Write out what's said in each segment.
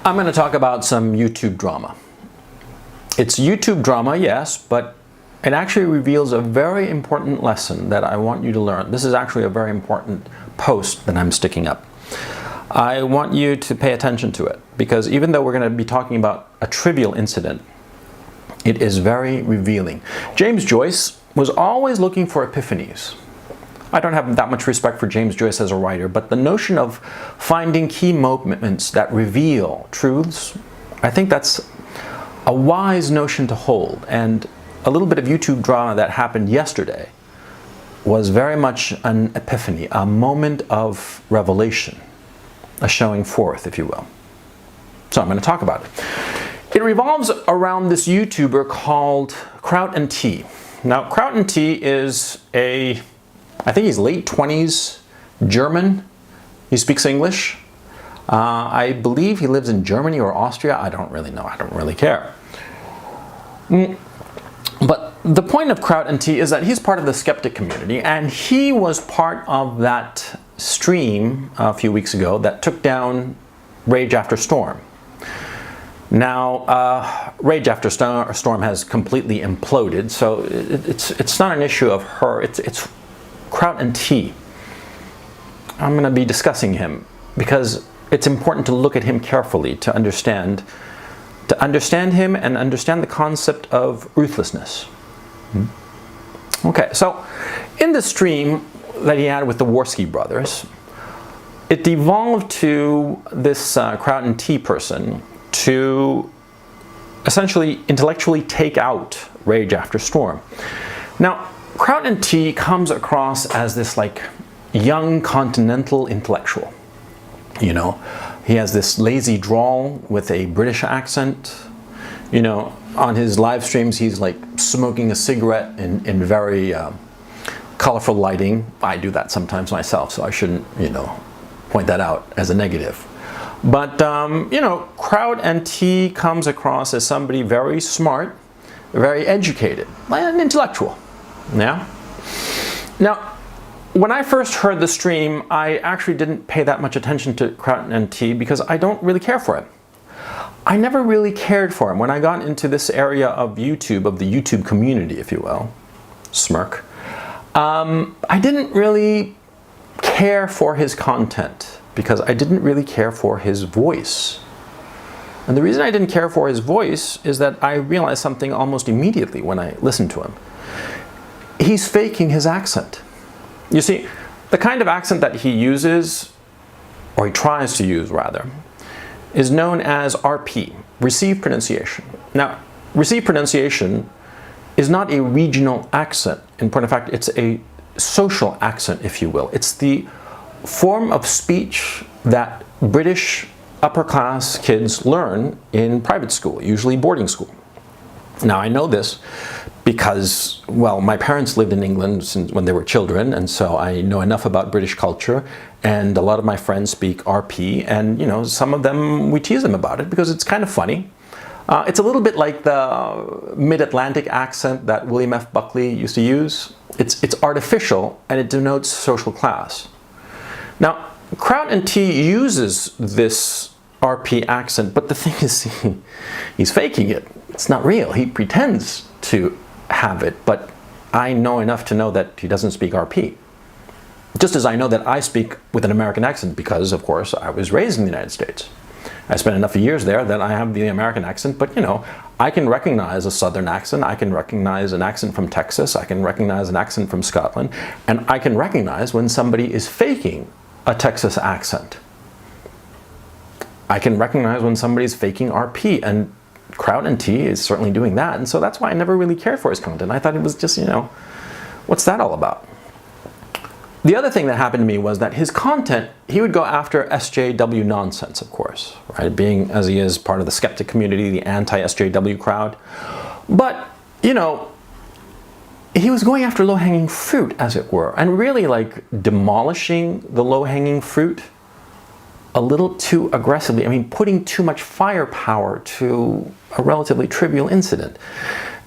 I'm going to talk about some YouTube drama. It's YouTube drama, yes, but it actually reveals a very important lesson that I want you to learn. This is actually a very important post that I'm sticking up. I want you to pay attention to it, because even though we're going to be talking about a trivial incident, it is very revealing. James Joyce was always looking for epiphanies. I don't have that much respect for James Joyce as a writer, but the notion of finding key moments that reveal truths, I think that's a wise notion to hold. And a little bit of YouTube drama that happened yesterday was very much an epiphany, a moment of revelation, a showing forth, if you will. So I'm going to talk about it. It revolves around this YouTuber called Kraut and T. Now, Kraut and T is I think he's late 20s, German. He speaks English. I believe he lives in Germany or Austria. I don't really know. I don't really care. But the point of Kraut and T is that he's part of the skeptic community, and he was part of that stream a few weeks ago that took down Rage After Storm. Now, Rage After Storm has completely imploded, so it's not an issue of her. It's Kraut and T. I'm going to be discussing him because it's important to look at him carefully to understand him and understand the concept of ruthlessness. Okay, so in the stream that he had with the Warski brothers, it devolved to this Kraut and T person to essentially intellectually take out Rage After Storm. Now, Kraut and T comes across as this like young continental intellectual. You know, he has this lazy drawl with a British accent. You know, on his live streams he's like smoking a cigarette in very colorful lighting. I do that sometimes myself, so I shouldn't, you know, point that out as a negative. But, you know, Kraut and T comes across as somebody very smart, very educated, an intellectual. Yeah. Now, when I first heard the stream, I actually didn't pay that much attention to Kraut and T because I don't really care for him. I never really cared for him. When I got into this area of YouTube, of the YouTube community, if you will, smirk, I didn't really care for his content because I didn't really care for his voice. And the reason I didn't care for his voice is that I realized something almost immediately when I listened to him. He's faking his accent. You see, the kind of accent that he uses, or he tries to use rather, is known as RP, received pronunciation. Now, received pronunciation is not a regional accent. In point of fact, it's a social accent, if you will. It's the form of speech that British upper class kids learn in private school, usually boarding school. Now, I know this because, well, my parents lived in England since when they were children, and so I know enough about British culture, and a lot of my friends speak RP, and, you know, some of them, we tease them about it because it's kind of funny. It's a little bit like the mid-Atlantic accent that William F. Buckley used to use. It's artificial, and it denotes social class. Now, Kraut and T uses this RP accent, but the thing is, he's faking it. It's not real. He pretends to have it, but I know enough to know that he doesn't speak RP. Just as I know that I speak with an American accent because, of course, I was raised in the United States. I spent enough years there that I have the American accent, but, you know, I can recognize a Southern accent, I can recognize an accent from Texas, I can recognize an accent from Scotland, and I can recognize when somebody is faking a Texas accent. I can recognize when somebody's faking RP, and Kraut and T is certainly doing that, and so that's why I never really cared for his content. I thought it was just, you know, what's that all about? The other thing that happened to me was that his content, he would go after SJW nonsense, of course, right? Being, as he is, part of the skeptic community, the anti-SJW crowd. But, you know, he was going after low-hanging fruit, as it were, and really like demolishing the low-hanging fruit a little too aggressively. I mean, putting too much firepower to a relatively trivial incident.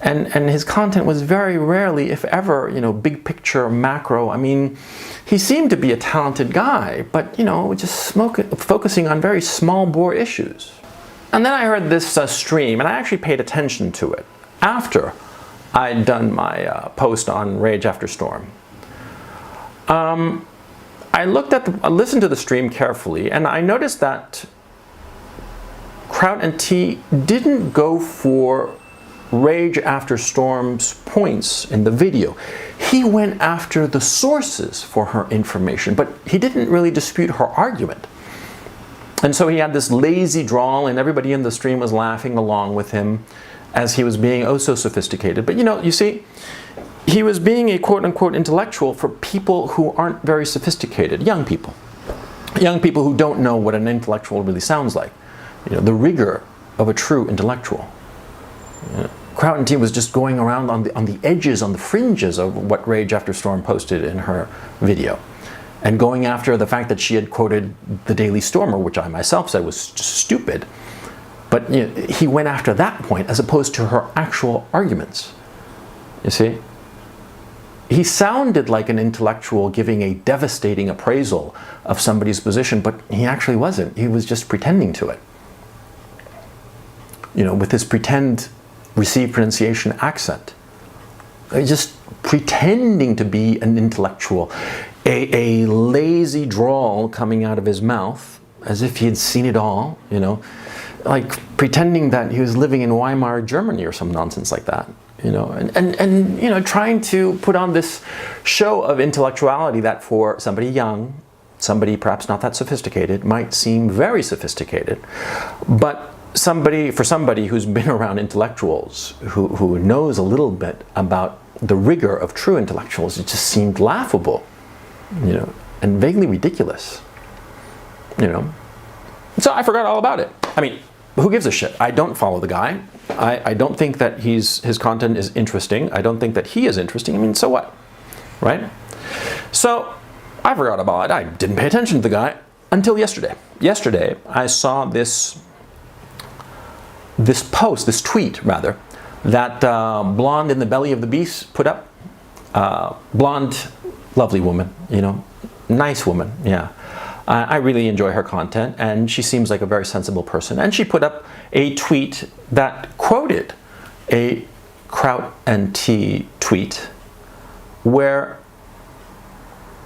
And his content was very rarely, if ever, you know, big picture, macro. I mean, he seemed to be a talented guy, but, you know, just focusing on very small bore issues. And then I heard this stream, and I actually paid attention to it after I'd done my post on Rage After Storm. I listened to the stream carefully, and I noticed that Kraut and T didn't go for Rage After Storm's points in the video. He went after the sources for her information, but he didn't really dispute her argument. And so he had this lazy drawl, and everybody in the stream was laughing along with him as he was being oh so sophisticated. But you see, he was being a quote-unquote intellectual for people who aren't very sophisticated, young people who don't know what an intellectual really sounds like, the rigor of a true intellectual. Kraut and T was just going around on the edges, on the fringes of what Rage After Storm posted in her video, and going after the fact that she had quoted the Daily Stormer, which I myself said was just stupid. But he went after that point as opposed to her actual arguments. You see? He sounded like an intellectual giving a devastating appraisal of somebody's position, but he actually wasn't. He was just pretending to it. With his pretend received pronunciation accent. Just pretending to be an intellectual. A lazy drawl coming out of his mouth, as if he had seen it all, like pretending that he was living in Weimar, Germany or some nonsense like that. And trying to put on this show of intellectuality that for somebody young, somebody perhaps not that sophisticated, might seem very sophisticated, but for somebody who's been around intellectuals, who knows a little bit about the rigor of true intellectuals, it just seemed laughable, and vaguely ridiculous, So I forgot all about it. I mean, who gives a shit? I don't follow the guy. I don't think that his content is interesting. I don't think that he is interesting. I mean, so what? Right? So I forgot about it. I didn't pay attention to the guy until yesterday. Yesterday, I saw this post, this tweet rather, that Blonde in the Belly of the Beast put up. Blonde, lovely woman, nice woman, yeah. I really enjoy her content, and she seems like a very sensible person. And she put up a tweet that quoted a Kraut and T tweet where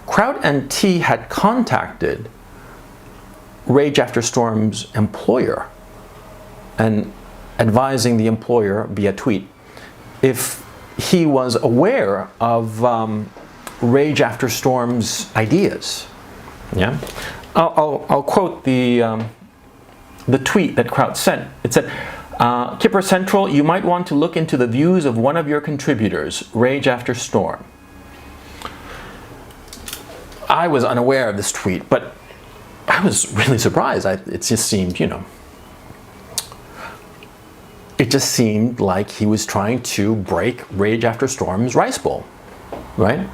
Kraut and T had contacted Rage After Storm's employer and advising the employer via tweet if he was aware of Rage After Storm's ideas. Yeah, I'll quote the tweet that Kraut sent. It said, "Kipper Central, you might want to look into the views of one of your contributors, Rage After Storm." I was unaware of this tweet, but I was really surprised. It just seemed, it just seemed like he was trying to break Rage After Storm's rice bowl, right?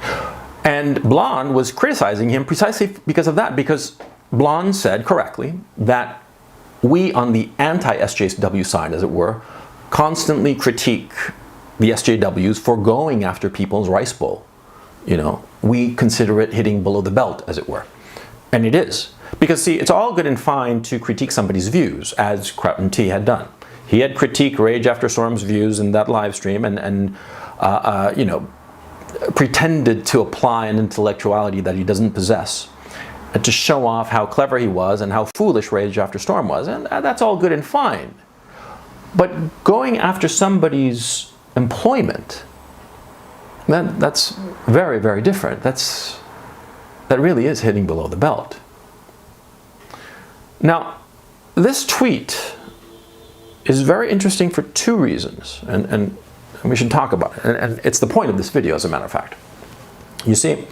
And Blonde was criticizing him precisely because of that, because Blonde said correctly that we on the anti-SJW side, as it were, constantly critique the SJWs for going after people's rice bowl. We consider it hitting below the belt, as it were. And it is. Because, see, it's all good and fine to critique somebody's views, as Kraut and T had done. He had critiqued Rage After Storm's views in that live stream and pretended to apply an intellectuality that he doesn't possess, and to show off how clever he was and how foolish Rage After Storm was, and that's all good and fine. But going after somebody's employment, that's very, very different. That really is hitting below the belt. Now, this tweet is very interesting for two reasons, and we should talk about it. And it's the point of this video, as a matter of fact. You see,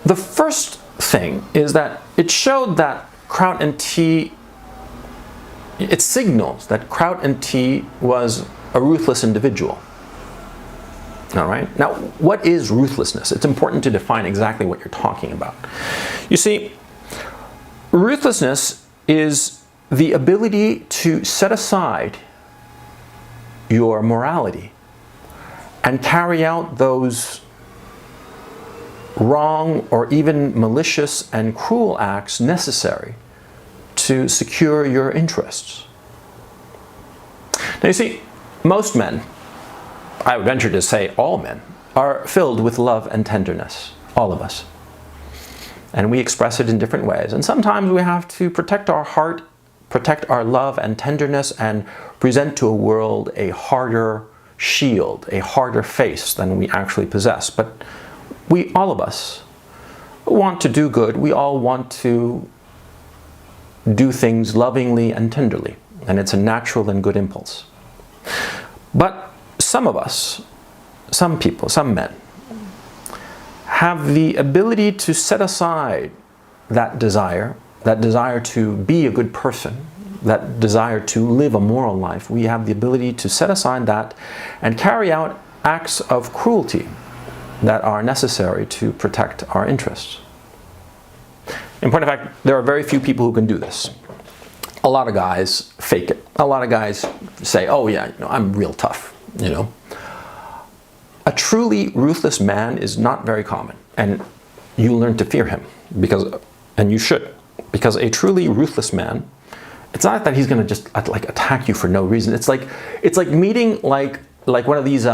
the first thing is that it showed that Kraut and T, it signals that Kraut and T was a ruthless individual. All right? Now, what is ruthlessness? It's important to define exactly what you're talking about. You see, ruthlessness is the ability to set aside your morality and carry out those wrong or even malicious and cruel acts necessary to secure your interests. Now you see, most men, I would venture to say all men, are filled with love and tenderness, all of us. And we express it in different ways. And sometimes we have to protect our heart, protect our love and tenderness, and present to a world a harder shield, a harder face than we actually possess. But we, all of us, want to do good. We all want to do things lovingly and tenderly. And it's a natural and good impulse. But some of us, some people, some men, have the ability to set aside that desire to be a good person, that desire to live a moral life. We have the ability to set aside that and carry out acts of cruelty that are necessary to protect our interests. In point of fact, there are very few people who can do this. A lot of guys fake it. A lot of guys say, oh yeah, I'm real tough, A truly ruthless man is not very common, and you learn to fear him, and you should, because a truly ruthless man, it's not that he's going to just attack you for no reason. It's like meeting like one of these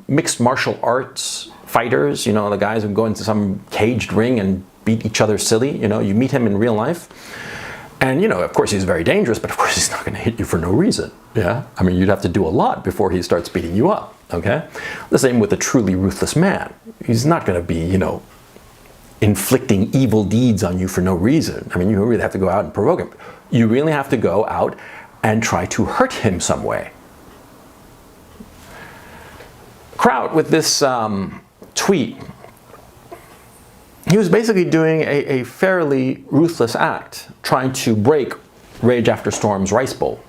mixed martial arts fighters, the guys who go into some caged ring and beat each other silly. You meet him in real life, and of course he's very dangerous, but of course he's not going to hit you for no reason. Yeah, I mean, you'd have to do a lot before he starts beating you up. Okay, the same with a truly ruthless man. He's not going to be, inflicting evil deeds on you for no reason. I mean, you really have to go out and provoke him. You really have to go out and try to hurt him some way. Kraut, with this tweet, he was basically doing a fairly ruthless act, trying to break Rage After Storm's rice bowl,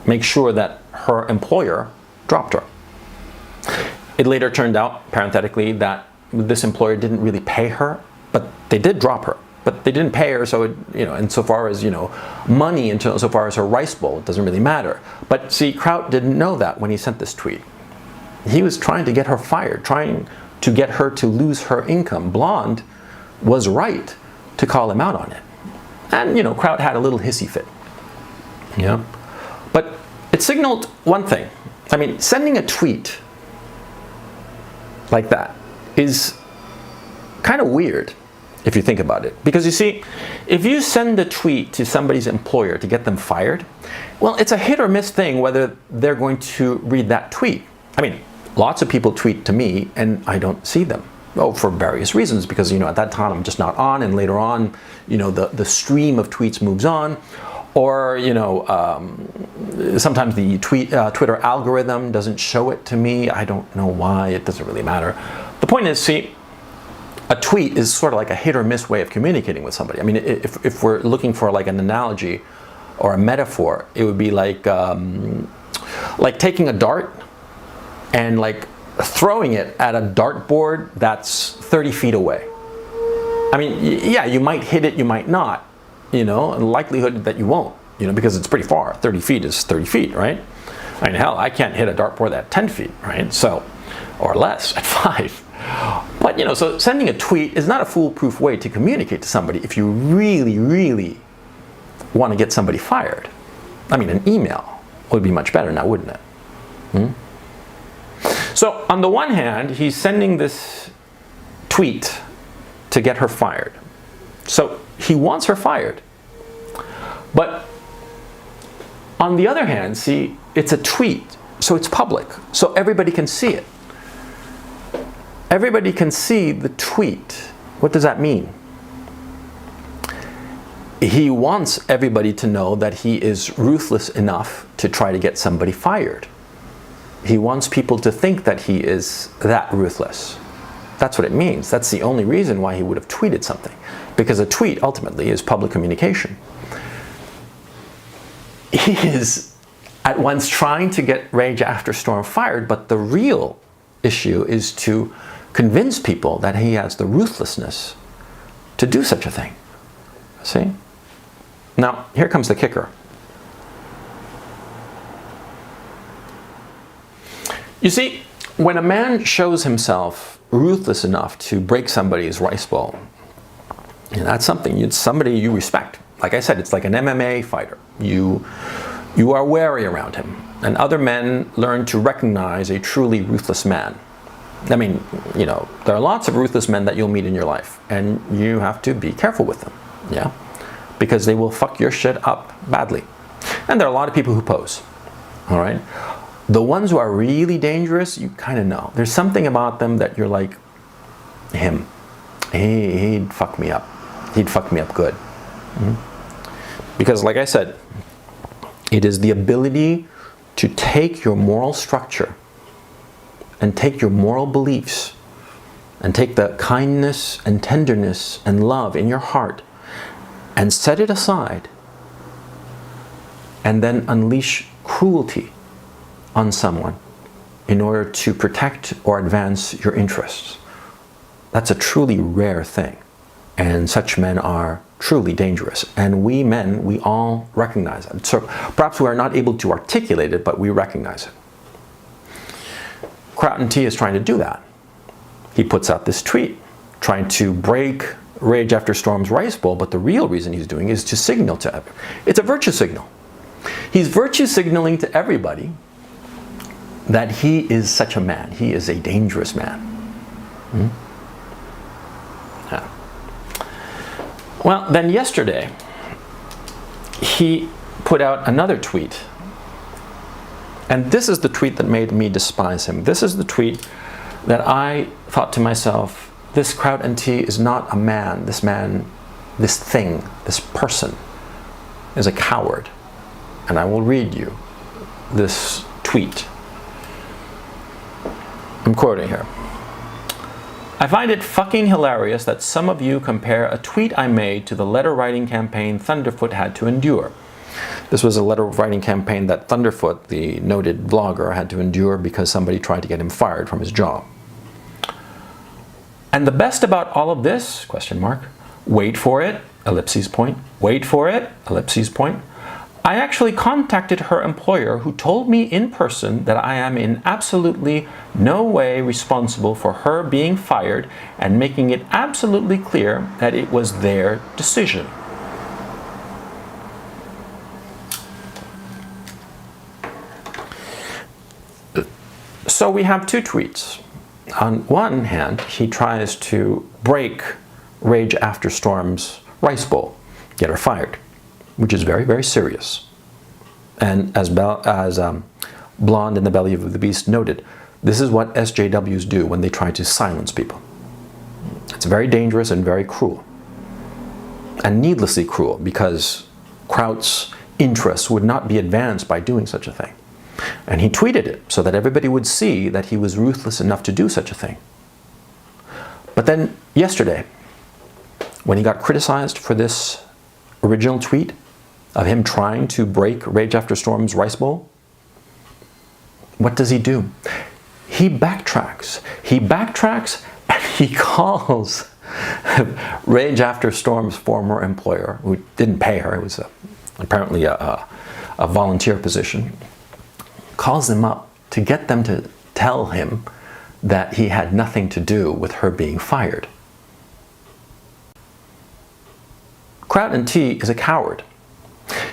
make sure that her employer dropped her. It later turned out, parenthetically, that this employer didn't really pay her, but they did drop her. But they didn't pay her, so insofar as money, insofar as her rice bowl, it doesn't really matter. But see, Kraut didn't know that when he sent this tweet. He was trying to get her fired, trying to get her to lose her income. Blonde was right to call him out on it, and Kraut had a little hissy fit. But it signaled one thing. I mean, sending a tweet like that is kind of weird if you think about it. Because you see, if you send a tweet to somebody's employer to get them fired, well, it's a hit or miss thing whether they're going to read that tweet. I mean, lots of people tweet to me and I don't see them. Oh, for various reasons, because at that time I'm just not on, and later on, the stream of tweets moves on. Or, sometimes the Twitter algorithm doesn't show it to me. I don't know why. It doesn't really matter. The point is, see, a tweet is sort of like a hit or miss way of communicating with somebody. I mean, if we're looking for like an analogy or a metaphor, it would be like taking a dart and throwing it at a dartboard that's 30 feet away. I mean, yeah, you might hit it, you might not. And the likelihood that you won't, because it's pretty far. 30 feet is 30 feet, right? I mean, hell, I can't hit a dartboard at 10 feet, right? So, or less, at 5. But, so sending a tweet is not a foolproof way to communicate to somebody if you really, really want to get somebody fired. I mean, an email would be much better now, wouldn't it? So, on the one hand, he's sending this tweet to get her fired. So, he wants her fired. But on the other hand, see, it's a tweet, so it's public, so everybody can see it. Everybody can see the tweet. What does that mean? He wants everybody to know that he is ruthless enough to try to get somebody fired. He wants people to think that he is that ruthless. That's what it means. That's the only reason why he would have tweeted something. Because a tweet, ultimately, is public communication. He is at once trying to get Rage After Storm fired, but the real issue is to convince people that he has the ruthlessness to do such a thing. See? Now, here comes the kicker. You see, when a man shows himself ruthless enough to break somebody's rice bowl, that's something. It's somebody you respect. Like I said, it's like an MMA fighter. You are wary around him. and other men learn to recognize a truly ruthless man. I mean, you know, there are lots of ruthless men that you'll meet in your life, and you have to be careful with them, yeah? Because they will fuck your shit up badly. And there are a lot of people who pose, all right? The ones who are really dangerous, you kind of know. There's something about them that you're like, him, he'd fuck me up. He'd fuck me up good. Mm-hmm. Because like I said, it is the ability to take your moral structure and take your moral beliefs and take the kindness and tenderness and love in your heart and set it aside and then unleash cruelty on someone in order to protect or advance your interests. That's a truly rare thing, and such men are truly dangerous, and we men, we all recognize it. So perhaps we are not able to articulate it, but we recognize it. Crown T is trying to do that. He puts out this tweet trying to break Rage After Storm's rice bowl, but the real reason he's doing is to signal to everyone. It's a virtue signal. He's virtue signaling to everybody that he is such a man. He is a dangerous man. Hmm? Yeah. Well, then yesterday, he put out another tweet. And this is the tweet that made me despise him. This is the tweet that I thought to myself, this Kraut and T is not a man, this thing, this person is a coward. And I will read you this tweet. I'm quoting here. I find it fucking hilarious that some of you compare a tweet I made to the letter writing campaign Thunderfoot had to endure. This was a letter writing campaign that Thunderfoot, the noted vlogger, had to endure because somebody tried to get him fired from his job. And the best about all of this, question mark, wait for it, ellipses point, wait for it, ellipses point, I actually contacted her employer who told me in person that I am in absolutely no way responsible for her being fired and making it absolutely clear that it was their decision. So we have two tweets. On one hand, he tries to break Rage After Storm's rice bowl, get her fired, which is very, very serious. And as Blonde in the Belly of the Beast noted, this is what SJWs do when they try to silence people. It's very dangerous and very cruel. And needlessly cruel, because Kraut's interests would not be advanced by doing such a thing. And he tweeted it so that everybody would see that he was ruthless enough to do such a thing. But then yesterday, when he got criticized for this original tweet of him trying to break Rage After Storm's rice bowl, what does he do? He backtracks. He backtracks and he calls Rage After Storm's former employer, who didn't pay her, it was apparently a volunteer position, calls them up to get them to tell him that he had nothing to do with her being fired. Kraut and T is a coward.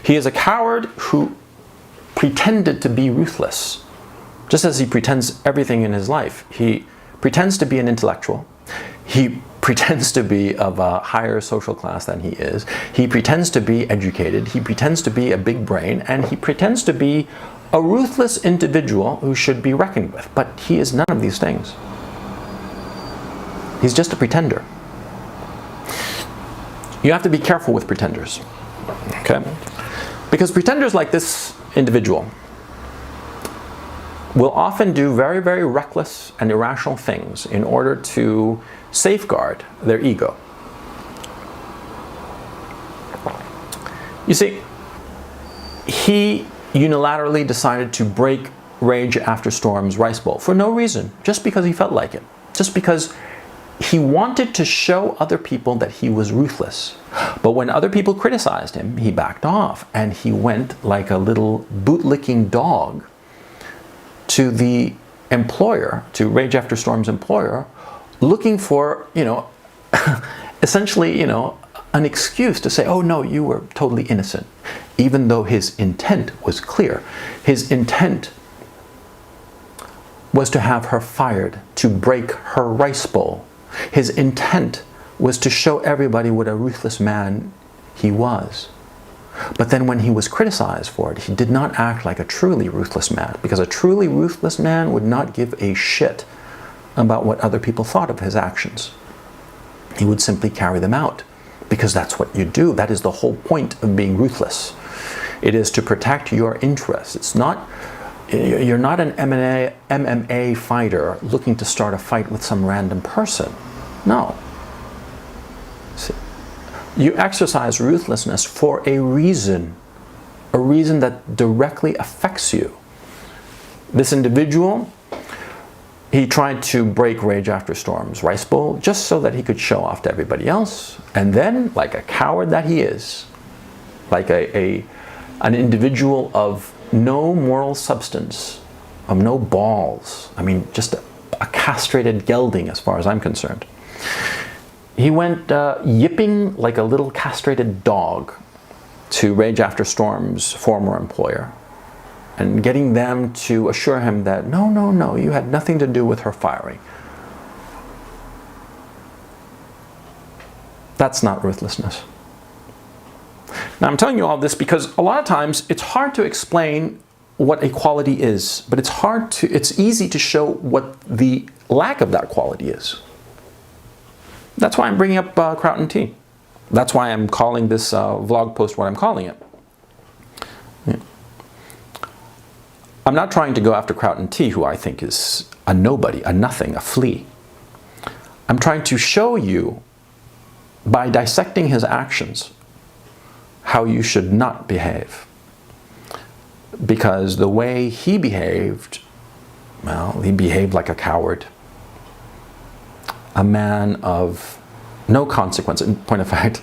He is a coward who pretended to be ruthless, just as he pretends everything in his life. He pretends to be an intellectual. He pretends to be of a higher social class than he is. He pretends to be educated. He pretends to be a big brain, and he pretends to be a ruthless individual who should be reckoned with. But he is none of these things. He's just a pretender. You have to be careful with pretenders, okay? Because pretenders like this individual will often do very, very reckless and irrational things in order to safeguard their ego. You see, he unilaterally decided to break Rage After Storm's rice bowl for no reason, just because he felt like it, just because he wanted to show other people that he was ruthless. But when other people criticized him, he backed off and he went like a little bootlicking dog to the employer, to Rage After Storm's employer, looking for, essentially, an excuse to say, oh no, you were totally innocent. even though his intent was clear. His intent was to have her fired, to break her rice bowl. His intent was to show everybody what a ruthless man he was. But then when he was criticized for it, he did not act like a truly ruthless man, because a truly ruthless man would not give a shit about what other people thought of his actions. He would simply carry them out, because that's what you do. That is the whole point of being ruthless. It is to protect your interests. It's not, you're not an MMA fighter looking to start a fight with some random person. No. See, you exercise ruthlessness for a reason that directly affects you. This individual, he tried to break Rage After Storm's rice bowl just so that he could show off to everybody else. And then, like a coward that he is, like an individual of no moral substance, of no balls, I mean, just a castrated gelding as far as I'm concerned, he went yipping like a little castrated dog to Rage After Storm's former employer, and getting them to assure him that, no, you had nothing to do with her firing. That's not ruthlessness. Now, I'm telling you all this because a lot of times it's hard to explain what a quality is, but it's easy to show what the lack of that quality is. That's why I'm bringing up Kraut and Tea. That's why I'm calling this vlog post what I'm calling it. Yeah. I'm not trying to go after Kraut and Tea, who I think is a nobody, a nothing, a flea. I'm trying to show you, by dissecting his actions, how you should not behave. Because the way he behaved, well, he behaved like a coward. A man of no consequence. In point of fact,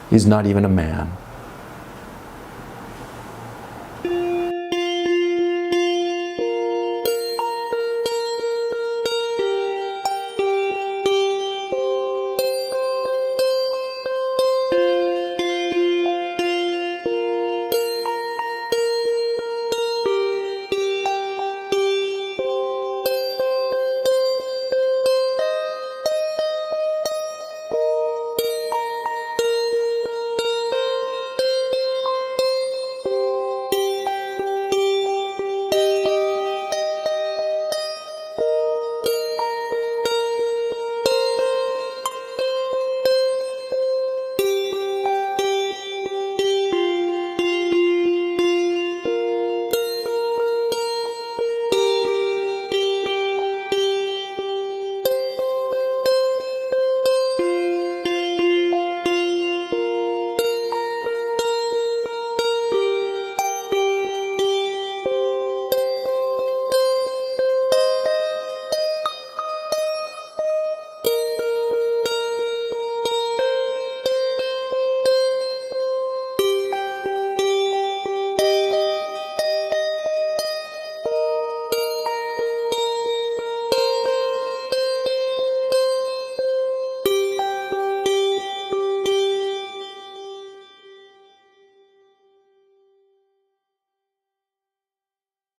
he's not even a man.